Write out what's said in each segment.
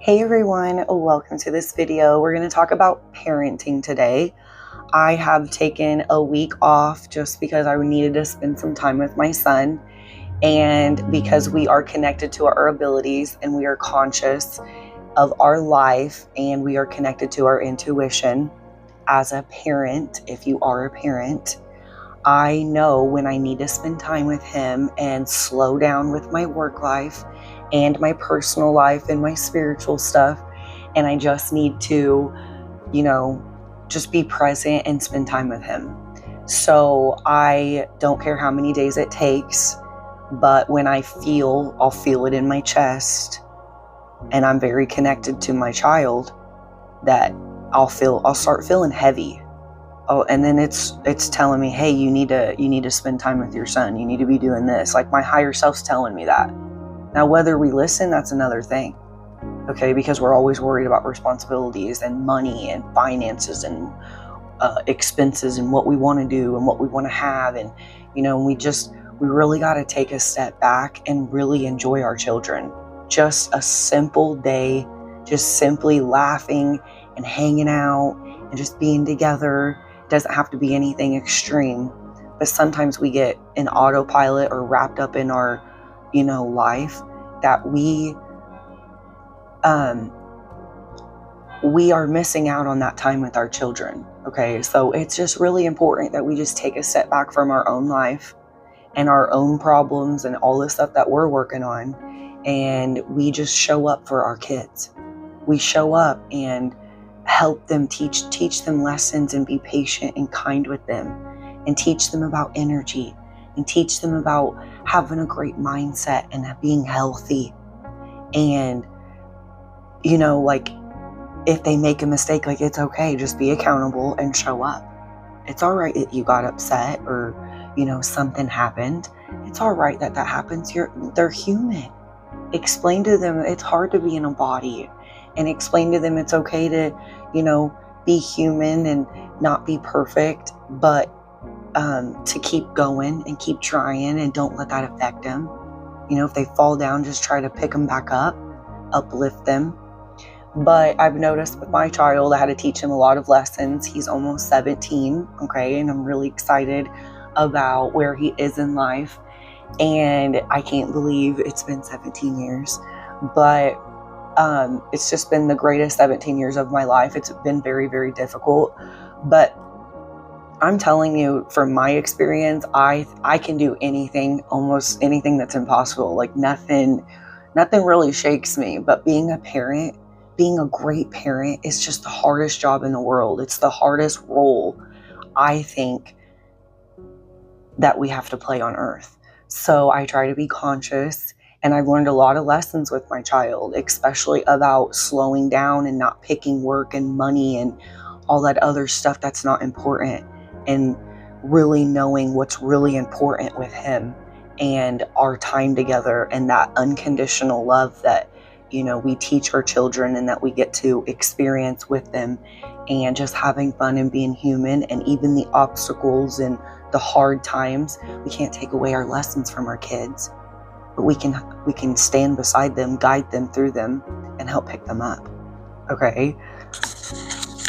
Hey everyone, welcome to this video. We're going to talk about parenting today. I have taken a week off just because I needed to spend some time with my son, and because we are connected to our abilities and we are conscious of our life and we are connected to our intuition. As a parent, if you are a parent, I know when I need to spend time with him and slow down with my work life and my personal life and my spiritual stuff. And I just need to, just be present and spend time with him. So I don't care how many days it takes, but when I'll feel it in my chest, and I'm very connected to my child, that I'll start feeling heavy. Oh, and then it's telling me, hey, you need to spend time with your son. You need to be doing this. Like, my higher self's telling me that. Now, whether we listen, that's another thing. Okay, because we're always worried about responsibilities and money and finances and expenses and what we want to do and what we want to have. And, we really got to take a step back and really enjoy our children. Just a simple day, just simply laughing and hanging out and just being together. It doesn't have to be anything extreme, but sometimes we get in autopilot or wrapped up in our, life, that we are missing out on that time with our children. Okay, so it's just really important that we just take a step back from our own life and our own problems and all the stuff that we're working on, and we just show up for our kids. We show up and help them, teach them lessons, and be patient and kind with them, and teach them about energy, and teach them about having a great mindset and being healthy. And if they make a mistake, it's okay, just be accountable and show up. It's all right that you got upset or something happened. It's all right that happens. They're human. Explain to them it's hard to be in a body, and explain to them it's okay to be human and not be perfect, but to keep going and keep trying, and don't let that affect them. If they fall down, just try to pick them back up, uplift them. But I've noticed with my child, I had to teach him a lot of lessons. He's almost 17, okay, and I'm really excited about where he is in life. And I can't believe it's been 17 years, but it's just been the greatest 17 years of my life. It's been very, very difficult, but I'm telling you, from my experience, I can do anything, almost anything that's impossible. Like nothing really shakes me. But being a parent, being a great parent, is just the hardest job in the world. It's the hardest role, I think, that we have to play on earth. So I try to be conscious, and I've learned a lot of lessons with my child, especially about slowing down and not picking work and money and all that other stuff that's not important, and really knowing what's really important with him and our time together, and that unconditional love that we teach our children and that we get to experience with them, and just having fun and being human. And even the obstacles and the hard times, we can't take away our lessons from our kids, but we can stand beside them, guide them through them, and help pick them up. Okay,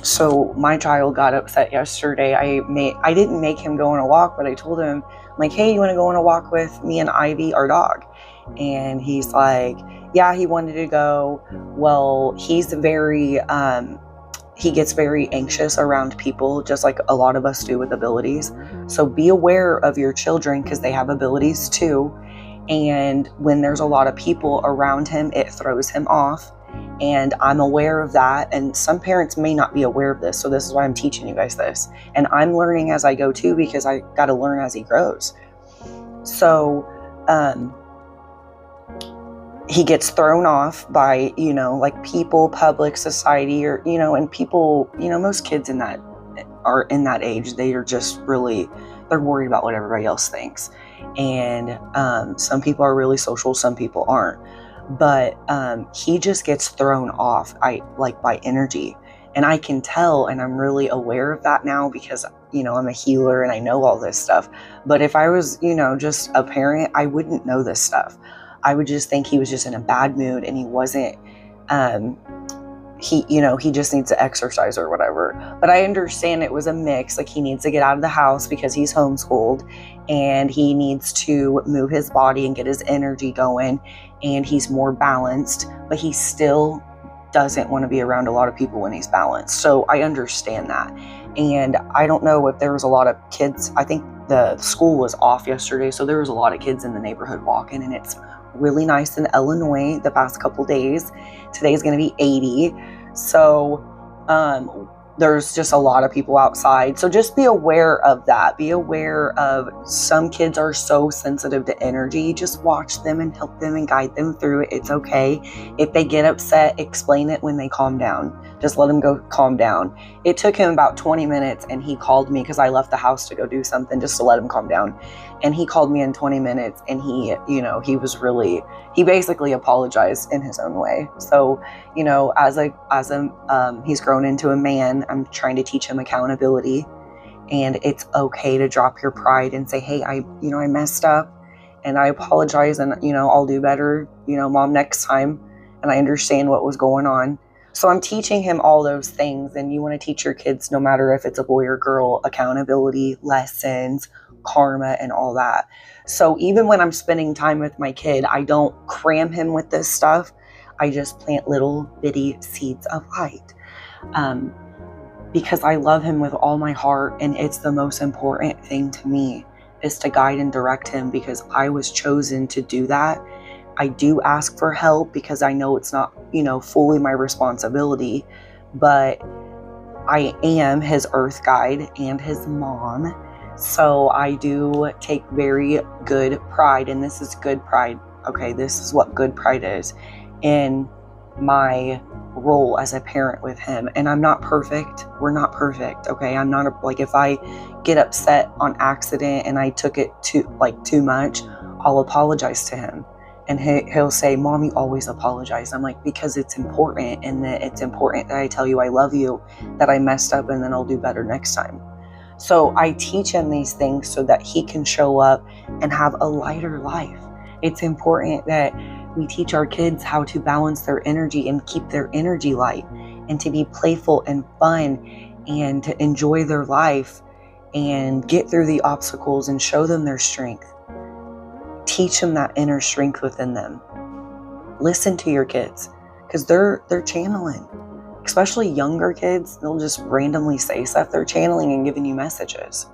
so my child got upset yesterday. I didn't make him go on a walk, but I told him, hey, you want to go on a walk with me and Ivy, our dog? And he's like, yeah, he wanted to go. Well, he gets very anxious around people, just like a lot of us do with abilities. So be aware of your children, because they have abilities too. And when there's a lot of people around him, it throws him off. And I'm aware of that. And some parents may not be aware of this. So this is why I'm teaching you guys this. And I'm learning as I go too, because I got to learn as he grows. So, he gets thrown off by, people, public, society, or, and people, most kids are in that age. They are just really, they're worried about what everybody else thinks. And some people are really social, some people aren't. But he just gets thrown off by energy. And I can tell, and I'm really aware of that now, because, I'm a healer and I know all this stuff. But if I was, just a parent, I wouldn't know this stuff. I would just think he was just in a bad mood, and he wasn't He just needs to exercise or whatever. But I understand it was a mix. Like, he needs to get out of the house because he's homeschooled, and he needs to move his body and get his energy going, and he's more balanced, but he still doesn't want to be around a lot of people when he's balanced. So I understand that. And I don't know if there was a lot of kids. I think the school was off yesterday, so there was a lot of kids in the neighborhood walking, and it's really nice in Illinois the past couple days. Today's going to be 80. So there's just a lot of people outside. So just be aware of that. Be aware of, some kids are so sensitive to energy. Just watch them and help them and guide them through it. It's okay. If they get upset, explain it when they calm down. Just let them go calm down. It took him about 20 minutes, and he called me because I left the house to go do something just to let him calm down. And he called me in 20 minutes, and he basically apologized in his own way. So, he's grown into a man. I'm trying to teach him accountability, and it's okay to drop your pride and say, hey, I messed up, and I apologize, and, I'll do better, Mom, next time. And I understand what was going on. So I'm teaching him all those things, and you want to teach your kids, no matter if it's a boy or girl, accountability, lessons, karma, and all that. So even when I'm spending time with my kid, I don't cram him with this stuff. I just plant little bitty seeds of light, because I love him with all my heart, and it's the most important thing to me, is to guide and direct him, because I was chosen to do that. I do ask for help because I know it's not, fully my responsibility, but I am his earth guide and his mom. So I do take very good pride, and this is good pride. Okay, this is what good pride is, in my role as a parent with him. And I'm not perfect. We're not perfect. Okay, I'm not if I get upset on accident and I took it too much, I'll apologize to him. And he'll say, Mom, you always apologize. I'm like, because it's important, and that it's important that I tell you I love you, that I messed up, and then I'll do better next time. So I teach him these things so that he can show up and have a lighter life. It's important that we teach our kids how to balance their energy and keep their energy light, and to be playful and fun, and to enjoy their life and get through the obstacles and show them their strength. Teach them that inner strength within them. Listen to your kids, because they're channeling. Especially younger kids, they'll just randomly say stuff. They're channeling and giving you messages.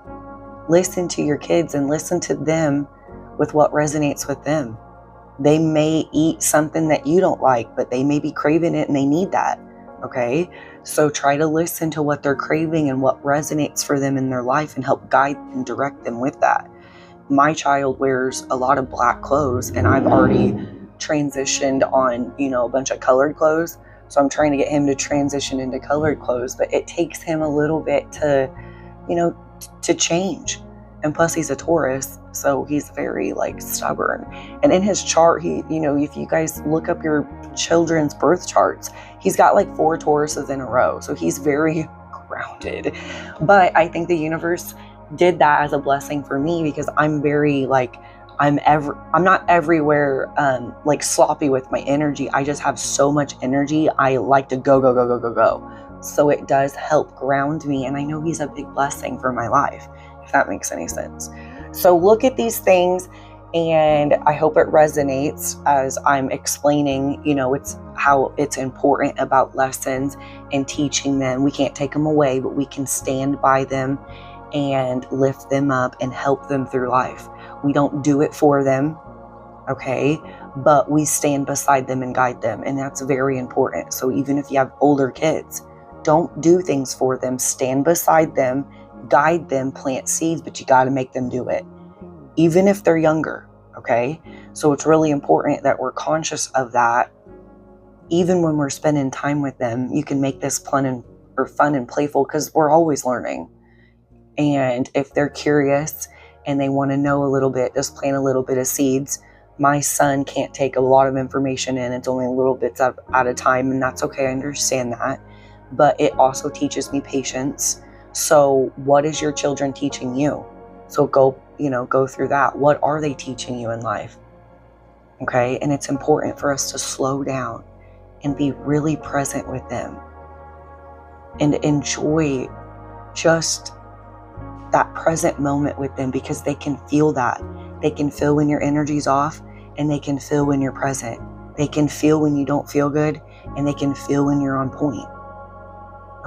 Listen to your kids and listen to them with what resonates with them. They may eat something that you don't like, but they may be craving it and they need that. Okay? So try to listen to what they're craving and what resonates for them in their life, and help guide and direct them with that. My child wears a lot of black clothes, and I've already transitioned on, a bunch of colored clothes. So I'm trying to get him to transition into colored clothes, but it takes him a little bit to, to change. And plus he's a Taurus, so he's very stubborn. And in his chart, he, if you guys look up your children's birth charts, he's got 4 Tauruses in a row. So he's very grounded. But I think the universe did that as a blessing for me, because I'm very I'm not everywhere sloppy with my energy. I just have so much energy. I like to go, go, go, go, go, go. So it does help ground me, and I know he's a big blessing for my life, if that makes any sense. So look at these things, and I hope it resonates as I'm explaining, it's how it's important about lessons and teaching them. We can't take them away, but we can stand by them and lift them up and help them through life. We don't do it for them, okay? But we stand beside them and guide them, and that's very important. So even if you have older kids, don't do things for them. Stand beside them, guide them, plant seeds, but you got to make them do it, even if they're younger, okay? So it's really important that we're conscious of that. Even when we're spending time with them, you can make this fun and playful, because we're always learning. And if they're curious and they want to know a little bit, just plant a little bit of seeds. My son can't take a lot of information in. It's only a little bits at a time, and that's okay. I understand that. But it also teaches me patience. So what is your children teaching you? So go through that. What are they teaching you in life? Okay. And it's important for us to slow down and be really present with them and enjoy just that present moment with them, because they can feel that. They can feel when your energy's off, and they can feel when you're present. They can feel when you don't feel good, and they can feel when you're on point.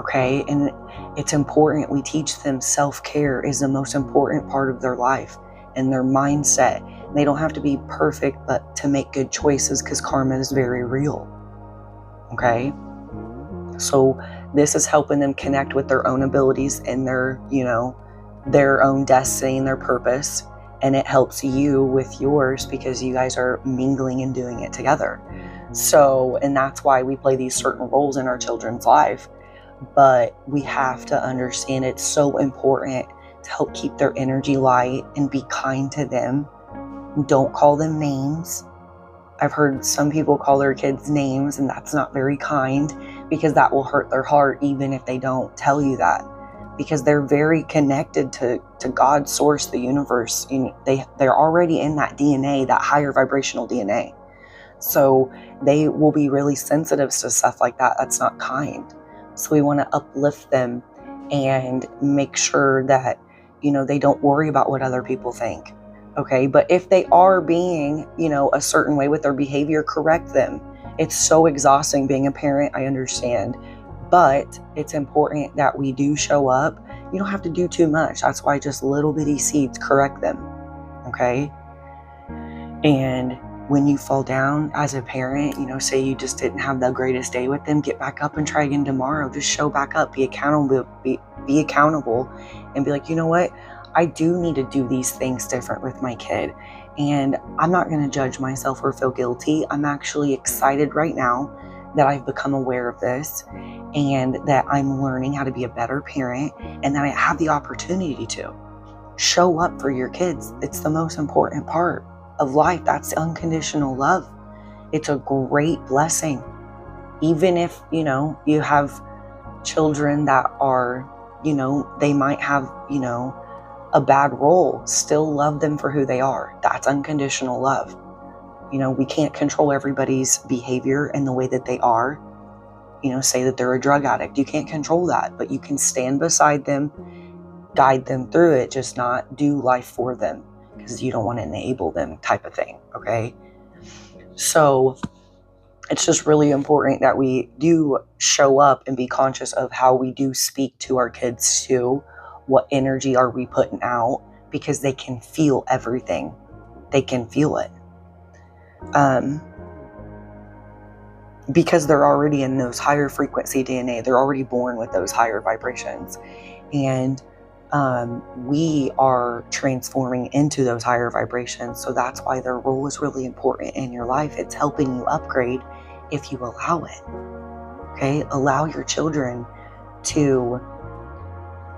Okay? And it's important we teach them self-care is the most important part of their life and their mindset. They don't have to be perfect, but to make good choices, because karma is very real. Okay? So this is helping them connect with their own abilities and their own destiny and their purpose. And it helps you with yours, because you guys are mingling and doing it together. So, and that's why we play these certain roles in our children's life. But we have to understand it's so important to help keep their energy light and be kind to them. Don't call them names. I've heard some people call their kids names, and that's not very kind, because that will hurt their heart even if they don't tell you that. Because they're very connected to God's source, the universe. They're already in that DNA, that higher vibrational DNA. So they will be really sensitive to stuff like that. That's not kind. So we want to uplift them and make sure that, they don't worry about what other people think. Okay. But if they are being, a certain way with their behavior, correct them. It's so exhausting being a parent. I understand. But it's important that we do show up. You don't have to do too much. That's why just little bitty seeds, correct them. Okay. And when you fall down as a parent, say you just didn't have the greatest day with them, get back up and try again tomorrow. Just show back up, be accountable, be accountable, and be like, you know what? I do need to do these things different with my kid. And I'm not going to judge myself or feel guilty. I'm actually excited right now that I've become aware of this, and that I'm learning how to be a better parent, and that I have the opportunity to show up for your kids. It's the most important part of life. That's unconditional love. It's a great blessing. Even if, you have children that are, they might have, a bad role, still love them for who they are. That's unconditional love. We can't control everybody's behavior and the way that they are. Say that they're a drug addict. You can't control that, but you can stand beside them, guide them through it, just not do life for them, because you don't want to enable them, type of thing. Okay. So it's just really important that we do show up and be conscious of how we do speak to our kids too. What energy are we putting out? Because they can feel everything. They can feel it. Because they're already in those higher frequency DNA. They're already born with those higher vibrations. And we are transforming into those higher vibrations. So that's why their role is really important in your life. It's helping you upgrade if you allow it. Okay? Allow your children to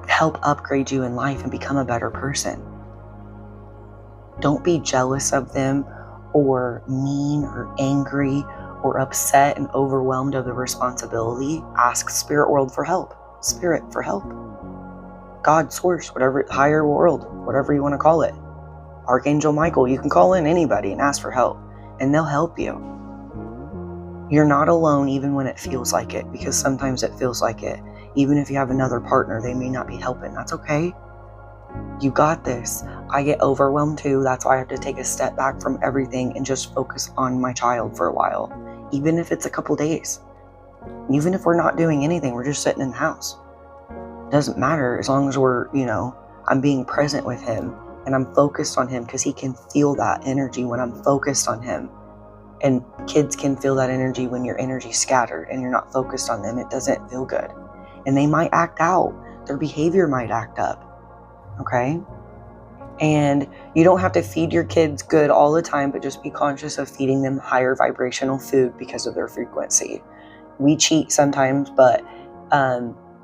help upgrade you in life and become a better person. Don't be jealous of them, or mean, or angry, or upset and overwhelmed of the responsibility. Ask spirit world for help. Spirit for help. God, source, whatever, higher world, whatever you want to call it. Archangel Michael, you can call in anybody and ask for help, and they'll help you. You're not alone even when it feels like it, because sometimes it feels like it. Even if you have another partner, they may not be helping. That's okay. You got this. I get overwhelmed too. That's why I have to take a step back from everything and just focus on my child for a while. Even if it's a couple days. Even if we're not doing anything, we're just sitting in the house. It doesn't matter as long as we're, I'm being present with him and I'm focused on him, because he can feel that energy when I'm focused on him. And kids can feel that energy when your energy's scattered and you're not focused on them. It doesn't feel good. And they might act out. Their behavior might act up. Okay? And you don't have to feed your kids good all the time, but just be conscious of feeding them higher vibrational food because of their frequency. We cheat sometimes, but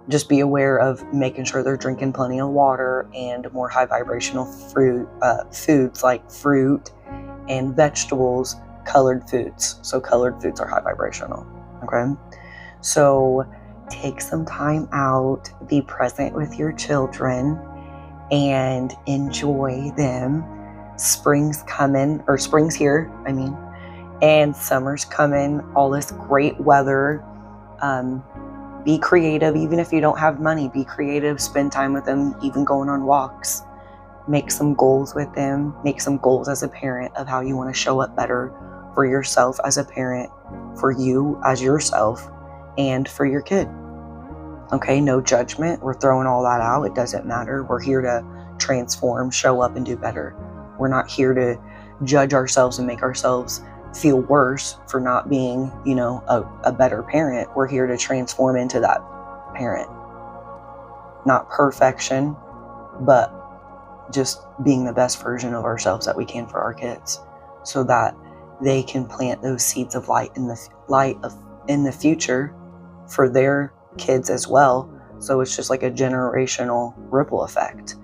just be aware of making sure they're drinking plenty of water and more high vibrational foods like fruit and vegetables, colored foods. So colored foods are high vibrational. Okay? So take some time out, be present with your children, and enjoy them. Spring's coming, or spring's here, and summer's coming, all this great weather. Be creative. Even if you don't have money, be creative, spend time with them, even going on walks. Make some goals with them. Make some goals as a parent of how you want to show up better for yourself as a parent, for you as yourself, and for your kid. Okay, no judgment. We're throwing all that out. It doesn't matter. We're here to transform, show up, and do better. We're not here to judge ourselves and make ourselves feel worse for not being, a better parent. We're here to transform into that parent. Not perfection, but just being the best version of ourselves that we can for our kids, so that they can plant those seeds of light in the future for their kids as well. So it's just like a generational ripple effect.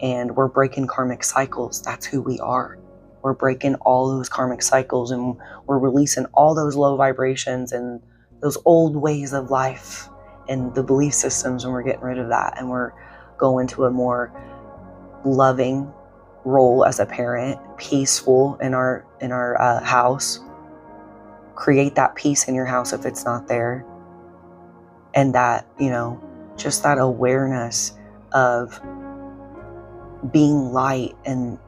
And we're breaking karmic cycles. That's who we are. We're breaking all those karmic cycles, and we're releasing all those low vibrations and those old ways of life and the belief systems, and we're getting rid of that. And we're going to a more loving role as a parent, peaceful in our house. Create that peace in your house if it's not there. And that, just that awareness of being light and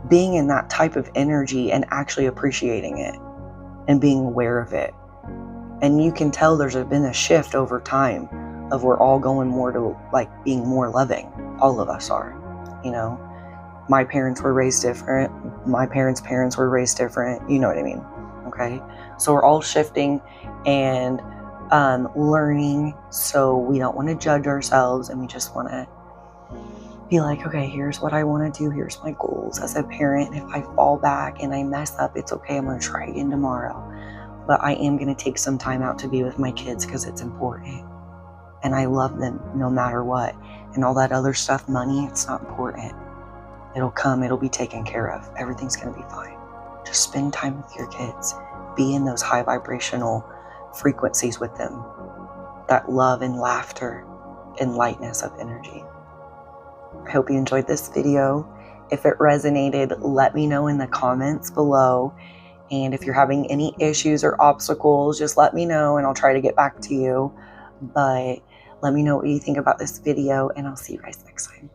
being in that type of energy and actually appreciating it and being aware of it. And you can tell there's been a shift over time of we're all going more to like being more loving. All of us are, my parents were raised different. My parents' parents were raised different. You know what I mean? Okay. So we're all shifting and learning. So we don't want to judge ourselves, and we just want to be like, okay, here's what I want to do. Here's my goals as a parent. If I fall back and I mess up, it's okay. I'm going to try again tomorrow. But I am going to take some time out to be with my kids because it's important. And I love them no matter what. And all that other stuff, money, it's not important. It'll come. It'll be taken care of. Everything's going to be fine. Just spend time with your kids. Be in those high vibrational frequencies with them. That love and laughter and lightness of energy. I hope you enjoyed this video. If it resonated, let me know in the comments below. And if you're having any issues or obstacles, just let me know and I'll try to get back to you. But let me know what you think about this video, and I'll see you guys next time.